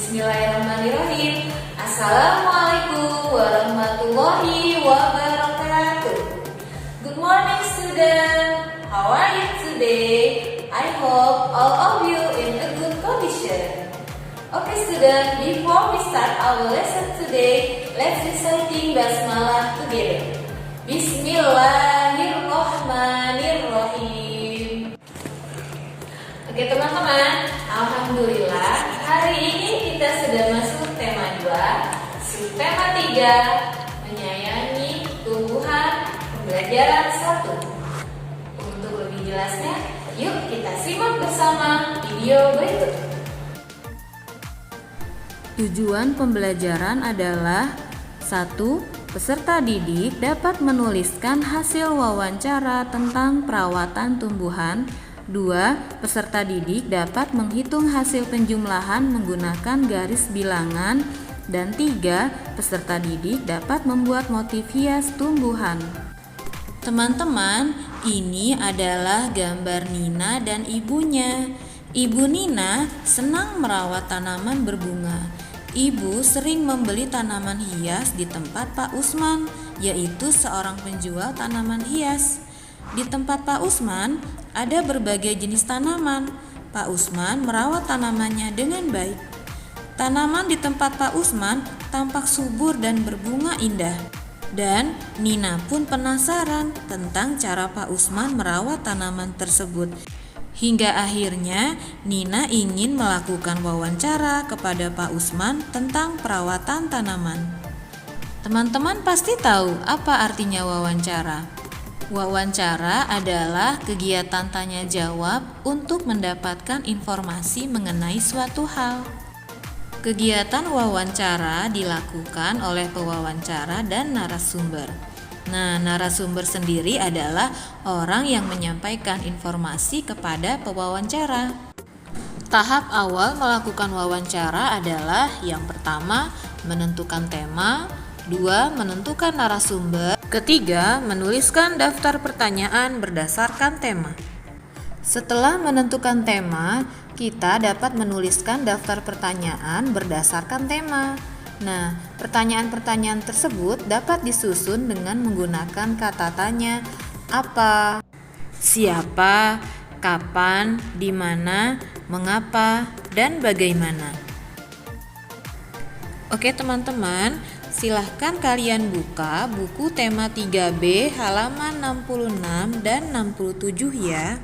Bismillahirrahmanirrahim. Assalamualaikum warahmatullahi wabarakatuh. Good morning student. How are you today? I hope all of you in a good condition. Okay student, before we start our lesson today, let's reciting basmalah together. Bismillahirrahmanirrahim. Oke teman-teman, alhamdulillah hari ini kita sudah masuk tema 2, subtema 3, menyayangi tumbuhan, pembelajaran 1. Untuk lebih jelasnya, yuk kita simak bersama video berikut. Tujuan pembelajaran adalah 1. Peserta didik dapat menuliskan hasil wawancara tentang perawatan tumbuhan. 2. Peserta didik dapat menghitung hasil penjumlahan menggunakan garis bilangan. Dan 3. Peserta didik dapat membuat motif hias tumbuhan. Teman-teman, ini adalah gambar Nina dan ibunya. Ibu Nina senang merawat tanaman berbunga. Ibu sering membeli tanaman hias di tempat Pak Usman, yaitu seorang penjual tanaman hias. Di tempat Pak Usman ada berbagai jenis tanaman. Pak Usman merawat tanamannya dengan baik. Tanaman di tempat Pak Usman tampak subur dan berbunga indah. Dan Nina pun penasaran tentang cara Pak Usman merawat tanaman tersebut. Hingga akhirnya Nina ingin melakukan wawancara kepada Pak Usman tentang perawatan tanaman. Teman-teman pasti tahu apa artinya wawancara. Wawancara adalah kegiatan tanya jawab untuk mendapatkan informasi mengenai suatu hal. Kegiatan wawancara dilakukan oleh pewawancara dan narasumber. Nah, narasumber sendiri adalah orang yang menyampaikan informasi kepada pewawancara. Tahap awal melakukan wawancara adalah yang pertama, menentukan tema, 2. Menentukan narasumber, ketiga, menuliskan daftar pertanyaan berdasarkan tema. Setelah menentukan tema, kita dapat menuliskan daftar pertanyaan berdasarkan tema. Nah, pertanyaan-pertanyaan tersebut dapat disusun dengan menggunakan kata tanya, apa, siapa, kapan, di mana, mengapa, dan bagaimana. Oke teman-teman, silahkan kalian buka buku tema 3B halaman 66 dan 67 ya.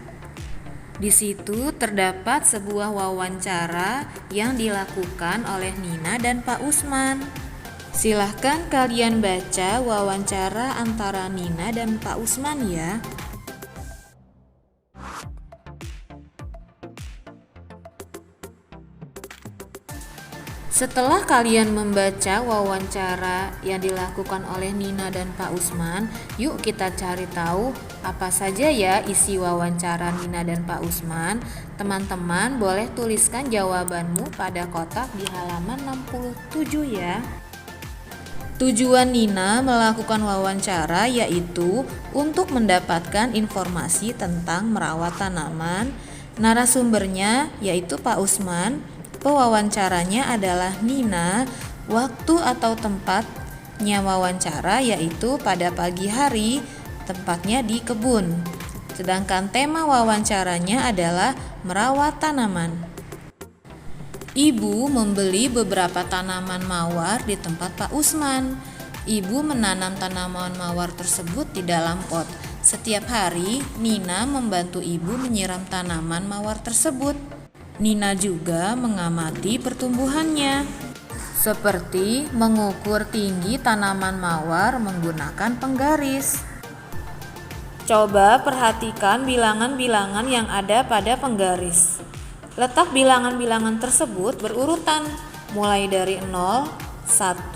Di situ terdapat sebuah wawancara yang dilakukan oleh Nina dan Pak Usman. Silahkan kalian baca wawancara antara Nina dan Pak Usman ya. Setelah kalian membaca wawancara yang dilakukan oleh Nina dan Pak Usman, yuk kita cari tahu apa saja ya isi wawancara Nina dan Pak Usman. Teman-teman boleh tuliskan jawabanmu pada kotak di halaman 67 ya. Tujuan Nina melakukan wawancara yaitu untuk mendapatkan informasi tentang merawat tanaman. Narasumbernya yaitu Pak Usman. Pewawancaranya adalah Nina. Waktu atau tempatnya wawancara yaitu pada pagi hari, tempatnya di kebun. Sedangkan tema wawancaranya adalah merawat tanaman. Ibu membeli beberapa tanaman mawar di tempat Pak Usman. Ibu menanam tanaman mawar tersebut di dalam pot. Setiap hari, Nina membantu ibu menyiram tanaman mawar tersebut. Nina juga mengamati pertumbuhannya, seperti mengukur tinggi tanaman mawar menggunakan penggaris. Coba perhatikan bilangan-bilangan yang ada pada penggaris. Letak bilangan-bilangan tersebut berurutan, mulai dari 0, 1,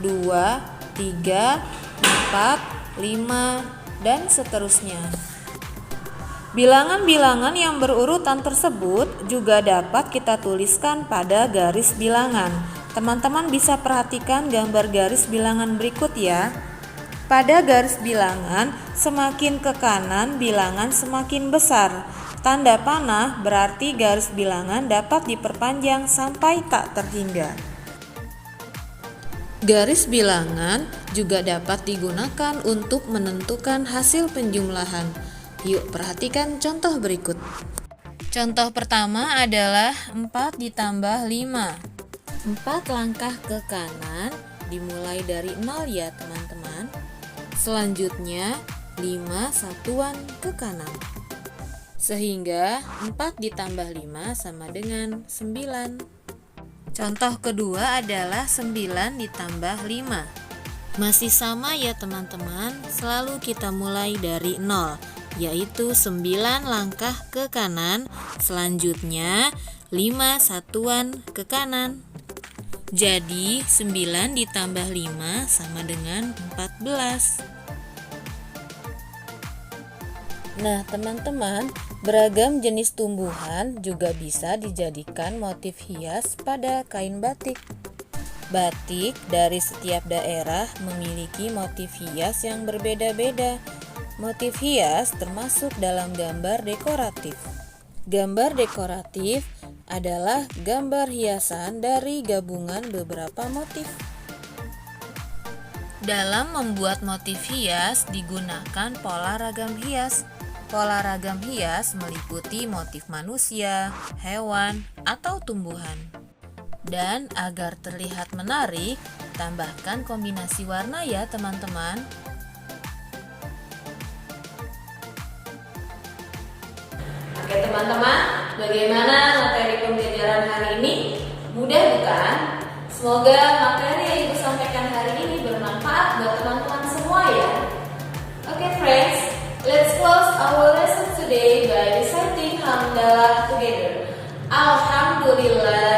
2, 3, 4, 5, dan seterusnya. Bilangan-bilangan yang berurutan tersebut juga dapat kita tuliskan pada garis bilangan. Teman-teman bisa perhatikan gambar garis bilangan berikut ya. Pada garis bilangan, semakin ke kanan bilangan semakin besar. Tanda panah berarti garis bilangan dapat diperpanjang sampai tak terhingga. Garis bilangan juga dapat digunakan untuk menentukan hasil penjumlahan. Yuk perhatikan contoh berikut. Contoh pertama adalah 4 ditambah 5. 4 langkah ke kanan dimulai dari 0 ya teman-teman. Selanjutnya 5 satuan ke kanan. Sehingga 4 ditambah 5 sama dengan 9. Contoh kedua adalah 9 ditambah 5. Masih sama ya teman-teman, selalu kita mulai dari 0, yaitu 9 langkah ke kanan, selanjutnya 5 satuan ke kanan. Jadi 9 ditambah 5 sama dengan 14. Nah teman-teman, beragam jenis tumbuhan juga bisa dijadikan motif hias pada kain batik. Batik dari setiap daerah memiliki motif hias yang berbeda-beda. Motif hias termasuk dalam gambar dekoratif. Gambar dekoratif adalah gambar hiasan dari gabungan beberapa motif. Dalam membuat motif hias digunakan pola ragam hias. Pola ragam hias meliputi motif manusia, hewan, atau tumbuhan. Dan agar terlihat menarik, tambahkan kombinasi warna ya teman-teman. Oke teman-teman, bagaimana materi pembelajaran hari ini? Mudah bukan? Semoga materi yang Ibu sampaikan hari ini bermanfaat buat teman-teman semua ya. Oke friends, let's close our lesson today by reciting hamdalah together. Alhamdulillah.